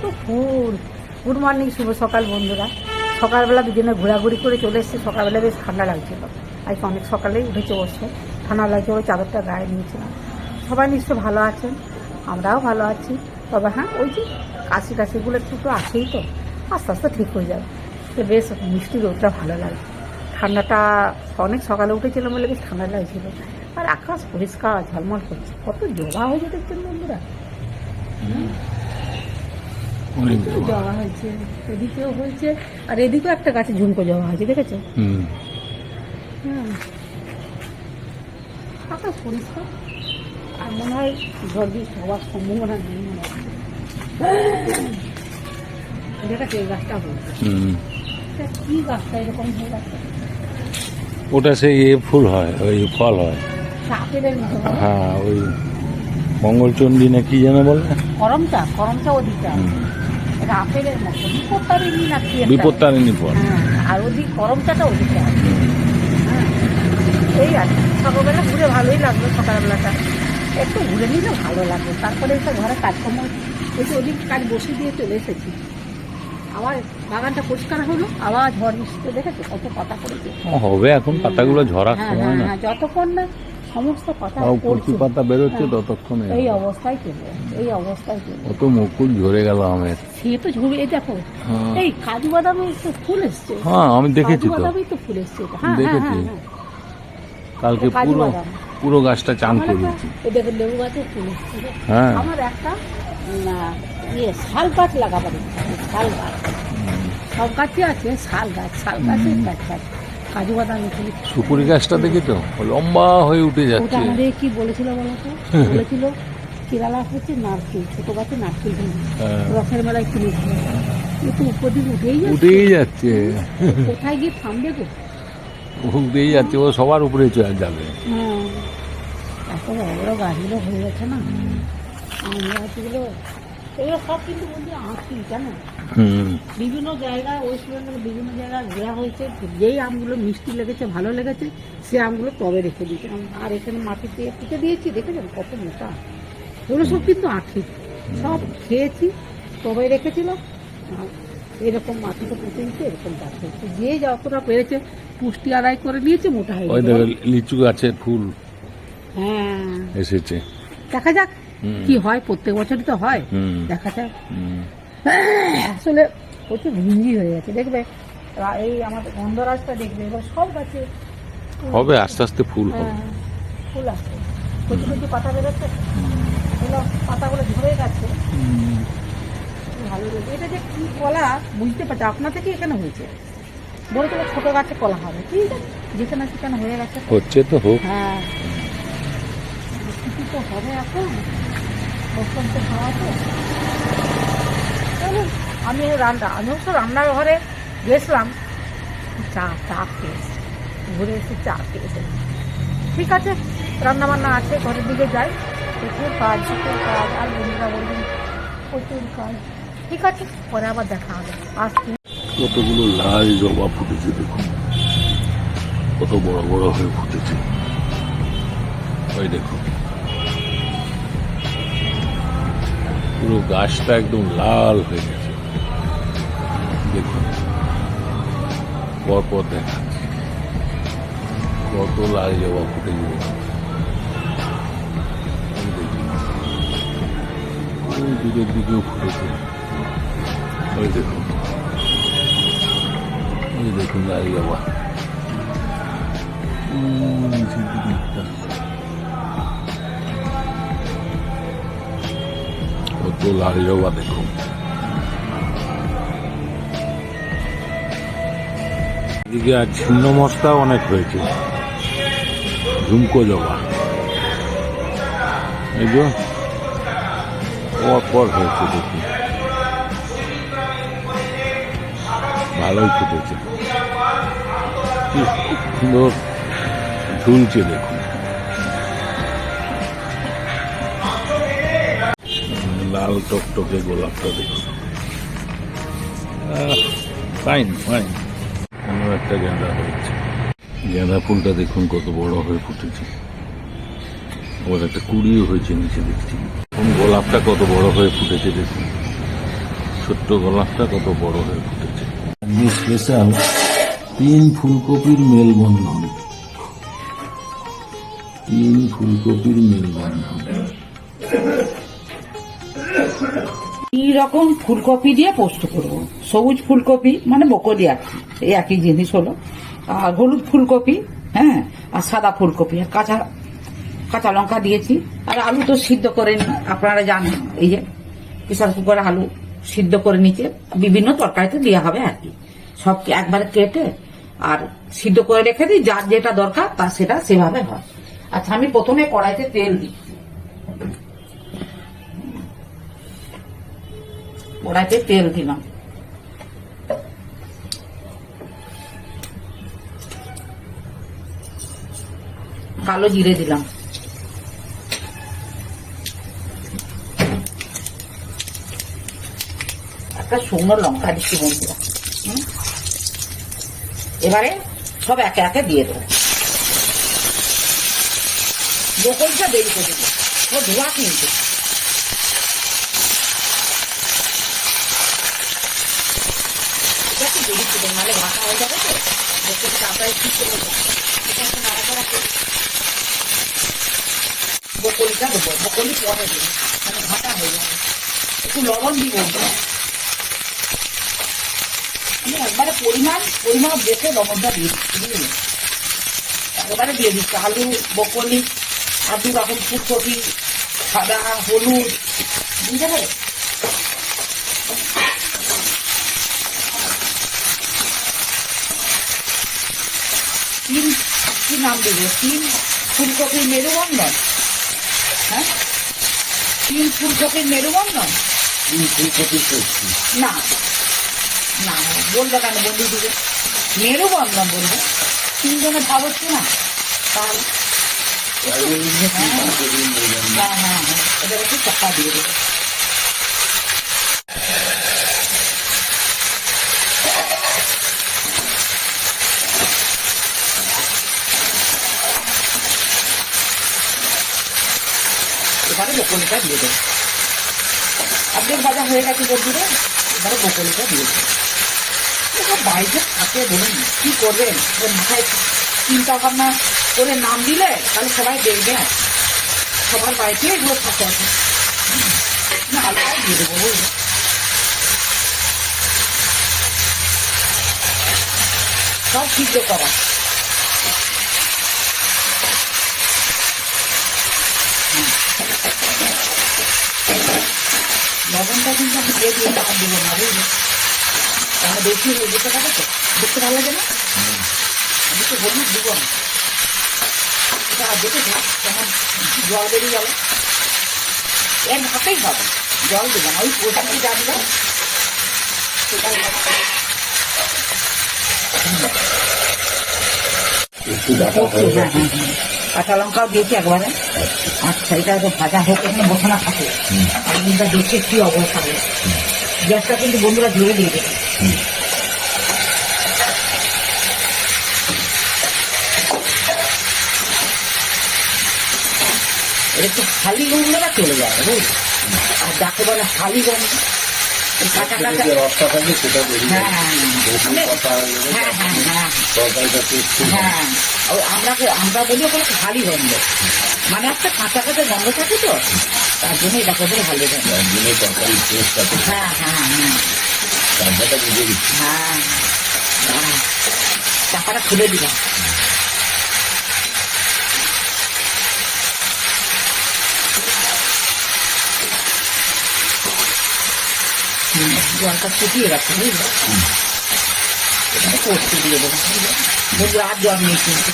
কত ফুল। Good morning, শুভ সকাল বন্ধুরা। সকালবেলা দুজনে ঘোরাঘুরি করে চলে এসেছে। সকালবেলা বেশ ঠান্ডা লাগছিল, আজকে অনেক সকালেই উঠেছে অবশ্য। ঠান্ডা লাগছে, ওই চাদরটা গায়ে নিয়েছিলাম। সবাই নিশ্চয় ভালো আছেন, আমরাও ভালো আছি। তবে হ্যাঁ, ওই যে কাশিগুলো একটু তো আছেই, তো আস্তে আস্তে ঠিক হয়ে যাবে। তো বেশ মিষ্টি রোদটা ভালো লাগে। ঠান্ডাটা অনেক সকালে উঠেছিলাম বলে বেশ ঠান্ডা লাগছিল। আর আকাশ পরিষ্কার ঝলমল করছে। কত জবা হয়েছে দেখছেন বন্ধুরা, জবা হয়েছে, এদিকেও হয়েছে। আর এদিকেও একটা গাছে ঝুমকো জবা হয়েছে, দেখেছো? হ্যাঁ, আকাশ পরিষ্কার। আর মনে হয় ঝড় বৃষ্টি হওয়ার সম্ভাবনা নেই মনে হয়। দেখেছো এই গাছটা হয়েছে, কি গাছটা এরকম হয়ে গেছে? ওটা সেই ফুল হয়, ওই ফল হয়। আপেলের মতো। হ্যাঁ, ওই মঙ্গলচন্ডী না কি যেন বলে, করমচা ওদিকটা। এটা আপেলের মতো, বিপত্তারিণী না কি? বিপত্তারিণী ফল। হ্যাঁ, আর ওদিক করমচাটা ওদিকে আছে। হ্যাঁ, এই আর সকালবেলা ঘুরে ভালোই লাগলো। সকালবেলাটা একটু ঘুরে নিলে ভালো লাগলো। তারপরে একটা ঘরে কাজকর্ম একটু ওদিক কাজ বসে দিয়ে চলে এসেছি। আবার বাগানটা পরিষ্কার হলো, আবার ঝড় বৃষ্টিতে দেখেছো কত পাতা পড়েছে। হবে এখন, পাতাগুলো ঝরার সময় না। হ্যাঁ, যতক্ষণ না সমস্ত পাতা কচি পাতা বেরোচ্ছে ততক্ষণে এই অবস্থায় চলবে, এই অবস্থায় চলবে। কত মুকুল ঝরে গেল আমের। সে তো ঝুড়ি, এই দেখো এই কাজু বাদামে তো ফুল এসছে। হ্যাঁ, আমি দেখেছি তো, বাদামে তো ফুল এসছে। হ্যাঁ, দেখেছি। কালকে পুরো গাছটা চান করেছি। এই দেখো লেবু গাছে ফুল এসছে। হ্যাঁ, আমার একটা শাল গাছ লাগাবার ইচ্ছা। শাল গাছ সব গাছে আছে, শাল গাছের গাছ কাজু বাদাম ফুল। সুপুরি গাছটা দেখি তো লম্বা হয়ে উঠে ওটা যাচ্ছে। আমাদের কি বলেছিল বলতো? বলেছিল কেরালা হচ্ছে নারকেল, ছোট গাছে নারকেল রসের মেলায় কিনেছিল। একটু উপর দিকে উঠেই যাচ্ছে। কোথায় গিয়ে থামবে গো? উঠেই যাচ্ছে, ও সবার উপরে চলে যাবে। হ্যাঁ, এত বড় বড় গাছগুলো হয়ে গেছে না, আম গাছগুলো এগুলো সব কিন্তু বলছি আঁকি কেন? বিভিন্ন জায়গায়, ওয়েস্ট বেঙ্গল বিভিন্ন জায়গায় ঘোরা হয়েছে। যেই আমগুলো মিষ্টি লেগেছে, ভালো লেগেছে, সে আমগুলো টবে রেখে দিয়েছে। আর এখানে মাটিতে পুঁতে দিয়েছি, দেখেছেন কত মোটা। ওগুলো সব কিন্তু আঁকি, সব খেয়েছি, টবে রেখেছিল। এরকম মাটিতে পুঁতে দিচ্ছে, এরকম গাছ হয়েছে। যে যতটা পেরেছে পুষ্টি আদায় করে নিয়েছে, মোটা হয়ে গেছে। লিচু গাছের ফুল হ্যাঁ এসেছে, দেখা যাক কি হয়। প্রত্যেক বছরই তো হয়, দেখা যাক। আসলে প্রচুর ভিঞ্জি হয়ে গেছে, দেখবে এই আমাদের গন্ধরাজটা দেখবে এবার সব গাছে হবে আস্তে আস্তে ফুল হবে। ফুল আসছে, কচি কচি পাতা বেরোচ্ছে, এগুলো পাতাগুলো ঝরে গেছে। ভালো লেগেছে। এটা যে কি কলা বুঝতে পারছি, আপনা থেকে এখানে হয়েছে। বলছিল ছোট গাছে কলা হবে, ঠিক আছে, যেখানে সেখানে হয়ে গেছে, হচ্ছে তো হোক। হ্যাঁ, কিছু তো হবে এখন। বসন্ত খাওয়াতে আমি অবশ্য রান্নাঘরে গেছিলাম, চা খেয়েছি, ঘুরে এসে চা খেয়েছি। ঠিক আছে, রান্নাবান্না আছে, ঘরের দিকে যাই। প্রচুর কাজ, আর বন্ধুরা বলবেন প্রচুর কাজ। ঠিক আছে, পরে আবার দেখা হবে। আসছি। কতগুলো লাল জবা ফুটেছে দেখুন, কত বড় বড় হয়ে ফুটেছে। ওই দেখুন, পুরো গাছটা একদম লাল হয়ে গেছে। দেখুন পরপর দেখাচ্ছে কত লাল জবা ফুটেছে। ওই দূরের দিকেও ফুটেছে। ওই দেখুন, ওই দেখুন লাল জবা। কত লাল জবা দেখুন। এদিকে আর ছিন্ন মস্তা অনেক হয়েছে, ঝুমকো জবা। এই যে পর হয়েছে দেখুন, ভালোই ফুটেছে, কি সুন্দর ঝুলছে দেখুন। লাল টকটকে গোলাপটা দেখুন, ফাইন ফাইন। অন্য একটা গাঁদা হয়েছে, গাঁদা ফুলটা দেখুন কত বড় হয়ে ফুটেছে। আবার একটা কুড়িও হয়েছে নিচে দেখছি। গোলাপটা কত বড় হয়ে ফুটেছে দেখুন। ছোট্ট গলাসটা কত বড় হয়ে ফুটেছে। স্পেশাল 3 ফুলকপির মেলবন্ধন, 3 ফুলকপির মেলবন্ধন। এই রকম ফুলকপি দিয়ে পোস্ত করবো। সবুজ ফুলকপি মানে বকলি আর কি, এই একই জিনিস হলো। আর হলুদ ফুলকপি, হ্যাঁ, আর সাদা ফুলকপি, আর কাঁচা লঙ্কা দিয়েছি। আর আলু তো সিদ্ধ করে নি, আপনারা জানেন। এই যে প্রেসার কুকারে আলু সিদ্ধ করে নিচে বিভিন্ন তরকারিতে দেওয়া হবে আর কি। সব একবারে কেটে আর সিদ্ধ করে রেখে দিই, যার যেটা দরকার তার সেটা সেভাবে হয়। আচ্ছা, আমি প্রথমে কড়াইতে তেল দিই। কড়াইতে তেল দিলাম, কালো জিরে দিলাম, একটা শুকনো লঙ্কা দিচ্ছি বন্ধুরা। এবারে সব একে একে দিয়ে দেবো। বকলটা দেরি করে দেবো, ও ধোয়া কিন্তু। দেরি করে নাহলে ভাষা হয়ে যাবে তো, বকল তাড়াতাড়ি ঠিক করে যাবে। বকলিটা দেবো, বকলি পরে দেবো, মানে ভাটা হয়ে যাবে। একটু লবণ দিব, একবারে পরিমাণ দেখে লবণটা দিয়ে দিচ্ছি। একেবারে দিয়ে দিচ্ছি আলু, বকলি আর 2 রকম ফুলকপি, সাদা, হলুদ, বুঝতে পারে। কি নাম দেবো? 3 ফুলকপির মেরুবন্ধন। হ্যাঁ, 3 ফুলকপির মেরুবন্ধন। 3 ফুলকপির না না বলবো কেন, বন্ধু দিবে মেরুবন্ধন বলবো। 3 জনের ভাব হচ্ছে না, তাহলে হ্যাঁ, এবার একটু চাপা দিয়ে দেবো। এবারে বকলিটা দিয়ে দেবো। অর্ধেক ভাজা হয়ে গেছে বন্ধুরা, এবারে বকলিটা দিয়ে দেবো। এবার বাড়িতে থাকে বলুন, কি করবেন? মাথায় চিন্তা ভাবনা করে নাম দিলে তাহলে সবাই দেখবে, সবার বাড়িতে এগুলো থাকে আছে। না, আলাদা দিয়ে দেবো, বুঝলি। সব সিদ্ধ করা। লবণটা কিন্তু আমি দিয়ে দিয়ে টাকা দেবো না, বুঝলি। তাহলে বেশি হয়ে যেতে পারে তো, দেখতে ভালো লাগে না। আমি তো হলুদ দিব না, এটা দেখে থাক কেমন জল বেরিয়ে গেল। এর ভাতেই হবে, জল দেবো না। ওই পোস্টটি জানবে সেটাই কাঁচা লঙ্কাও দিয়েছি একবারে। আচ্ছা, এটা তো ভাজা হোক, এখানে বসানো থাকে। আর কিন্তু দেখছি কি অবস্থা হবে। গ্যাসটা কিন্তু বন্ধুরা জোরে দিয়ে দেবে। একটু খালি গন্ধটা চলে যায়, বুঝলি। আর যাকে বলে খালি গন্ধ, কাঁচা কাঁচা রসটা থাকে সেটা হ্যাঁ, আমরা বলি ওখানে খালি গন্ধ, মানে একটা কাঁচা কাঁচা গন্ধ থাকে তো, তার জন্য এটা করে ভালো যায়। হ্যাঁ, চাপাটা খুলে দিলাম। জলটা ফুটিয়ে রাখতে, বুঝলো। এখানে পোস্ত দিয়ে দেবো, বুঝলো। আর জল নেই কিন্তু।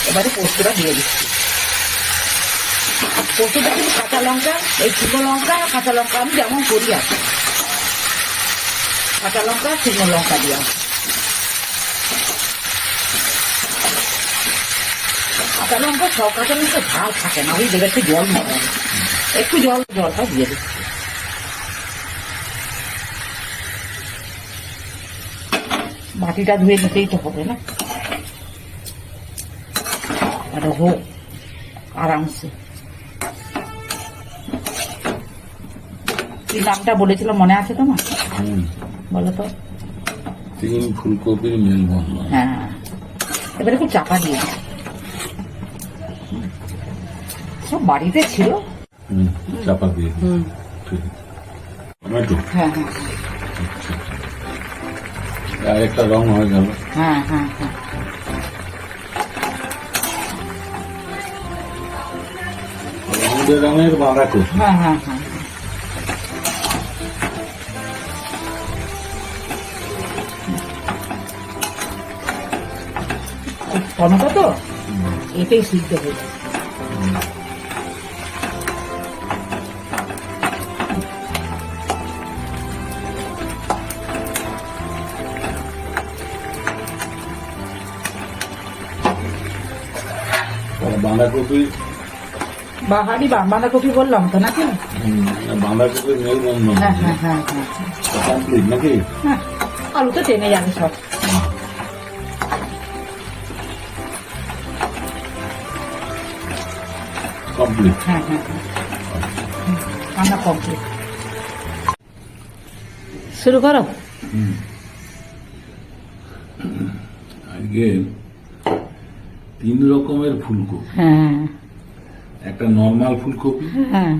এবারে পোস্তটা দিয়ে দিচ্ছি। পোস্তটা কিন্তু কাঁচা লঙ্কা, এই শুকনো লঙ্কা আর কাঁচা লঙ্কা আমি যেমন করি আর কাঁচা লঙ্কা শুকনো লঙ্কা দিয়ে কাঁচা লঙ্কা, সব কাঁচা লঙ্কা ঝাল থাকে না, ওই দেবে একটু জল নিতে হবে। একটু জলটা দিয়ে দিচ্ছি। বাটিটা ধুয়ে নিতেই তো হবে না। হোক আরামসে। কি নামটা বলেছিলাম মনে আছে তোমার? বলো তো। 3 ফুলকপির মেলবন্ধন। হ্যাঁ, এবারে একটু চাপা দিয়ে দাও। সব বাড়িতে ছিল। চাপা দিয়ে দিই। ঠিক আছে। টমেটো। হ্যাঁ হ্যাঁ আর একটা রং হয়ে গেল। হ্যাঁ হ্যাঁ হ্যাঁ রঙের বাঁধাকপি। হ্যাঁ হ্যাঁ হ্যাঁ টমেটো তো এটাই সিদ্ধ হয়েছে। বাঁধাকপি বাহারি বাঁধাকপি বললাম তো নাকি? বাঁধাকপির মেলবন্ধন হ্যাঁ হ্যাঁ হ্যাঁ হ্যাঁ কমপ্লিট নাকি? হ্যাঁ, আলু তো টেনে যাবে সব। কমপ্লিট। হ্যাঁ হ্যাঁ হ্যাঁ রান্না কমপ্লিট। শুরু করো। আজকে 3 রকমের ফুলকপি। হ্যাঁ একটা নর্মাল ফুলকপি, হ্যাঁ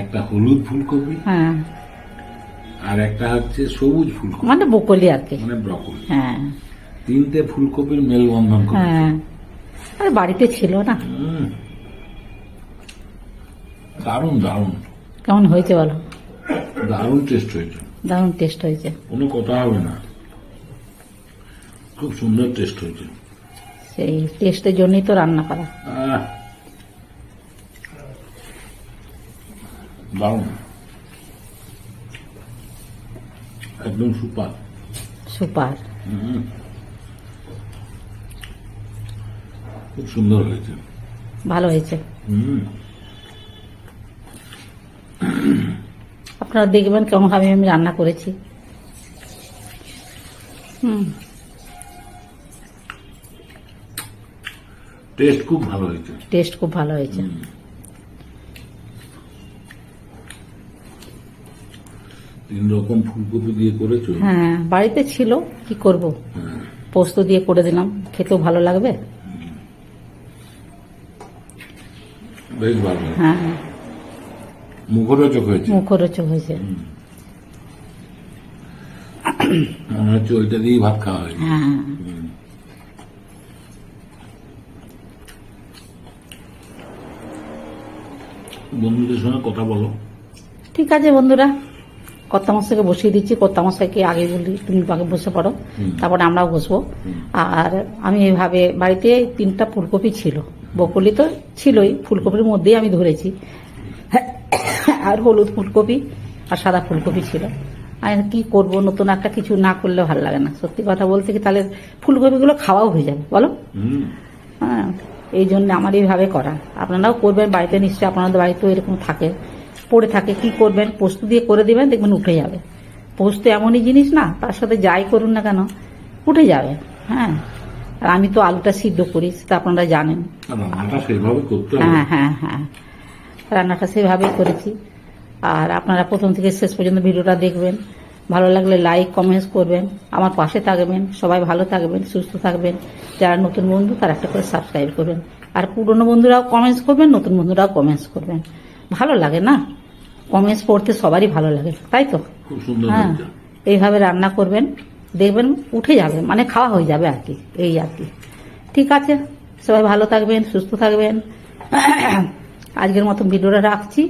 একটা হলুদ ফুলকপি, হ্যাঁ আর একটা হচ্ছে সবুজ ফুলকপি মানে বকলি আর কি। মানে ব্রকলি। হ্যাঁ 3টে ফুলকপির মেলবন্ধন করেছে। হ্যাঁ আর বাড়িতে ছিল না। দারুণ দারুণ কেমন হয়েছে বলো? দারুণ টেস্ট হয়েছে, দারুণ টেস্ট হয়েছে। কোনো কথা হবে না, খুব সুন্দর টেস্ট হয়েছে। সেই টেস্টের জন্যই তো রান্না করা। দারুণ, একদম সুপার সুপার। খুব সুন্দর হয়েছে, ভালো হয়েছে। আপনারা দেখবেন কেমন ভাবে আমি রান্না করেছি। টেস্ট খুব ভালো হয়েছে। টেস্ট খুব ভালো হয়েছে। 3 রকম ফুলকপি দিয়ে করেছো? হ্যাঁ বাড়িতে ছিল, কি করব, পোস্ত দিয়ে করে দিলাম, খেতেও ভালো লাগবে। বেশ ভালো, হ্যাঁ মুখরোচক হয়েছে। মুখরোচক হয়েছে। মনে হচ্ছে ওইটা দিয়েই ভাত খাওয়া হয়েছে। হ্যাঁ বন্ধুদের সঙ্গে কথা বলো। ঠিক আছে বন্ধুরা, কর্তামশাইকে বসিয়ে দিচ্ছি। কর্তামশাইকে আগে বলি তুমি আগে বসে পড়ো, তারপরে আমরাও বসবো। আর আমি এইভাবে বাড়িতে 3টা ফুলকপি ছিল, বকলি তো ছিলই, ফুলকপির মধ্যেই আমি ধরেছি, আর হলুদ ফুলকপি আর সাদা ফুলকপি ছিল। আর কি করব, নতুন একটা কিছু না করলে ভালো লাগে না। সত্যি কথা বলতে কি, তাহলে ফুলকপিগুলো খাওয়াও হয়ে যাবে বলো। হ্যাঁ এই জন্য আমার এইভাবে করা। আপনারাও করবেন বাড়িতে, নিশ্চয়ই আপনাদের বাড়িতেও এরকম থাকে, পড়ে থাকে। কি করবেন, পোস্ত দিয়ে করে দিবেন, দেখবেন উঠে যাবে। পোস্ত এমনই জিনিস না, তার সাথে যাই করুন না কেন উঠে যাবে। হ্যাঁ আর আমি তো আলুটা সিদ্ধ করি, সেটা আপনারা জানেন। রান্নাটা সেইভাবে করতে হবে। হ্যাঁ হ্যাঁ হ্যাঁ রান্নাটা সেভাবেই করেছি। আর আপনারা প্রথম থেকে শেষ পর্যন্ত ভিডিওটা দেখবেন, ভালো লাগলে লাইক কমেন্টস করবেন, আমার পাশে থাকবেন। সবাই ভালো থাকবেন, সুস্থ থাকবেন। যারা নতুন বন্ধু তারা একটা করে সাবস্ক্রাইব করবেন, আর পুরনো বন্ধুরাও কমেন্টস করবেন, নতুন বন্ধুরাও কমেন্টস করবেন। ভালো লাগে না, কমেন্টস পড়তে সবারই ভালো লাগে, তাই তো? খুব সুন্দর হ্যাঁ হয়েছে। এইভাবে রান্না করবেন, দেখবেন উঠে যাবে, মানে খাওয়া হয়ে যাবে আর কি, এই আর কি। ঠিক আছে, সবাই ভালো থাকবেন, সুস্থ থাকবেন। আজকের মতন ভিডিওটা রাখছি,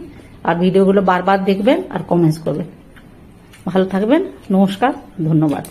আর ভিডিওগুলো বারবার দেখবেন আর কমেন্টস করবেন। ভালো থাকবেন, নমস্কার, ধন্যবাদ।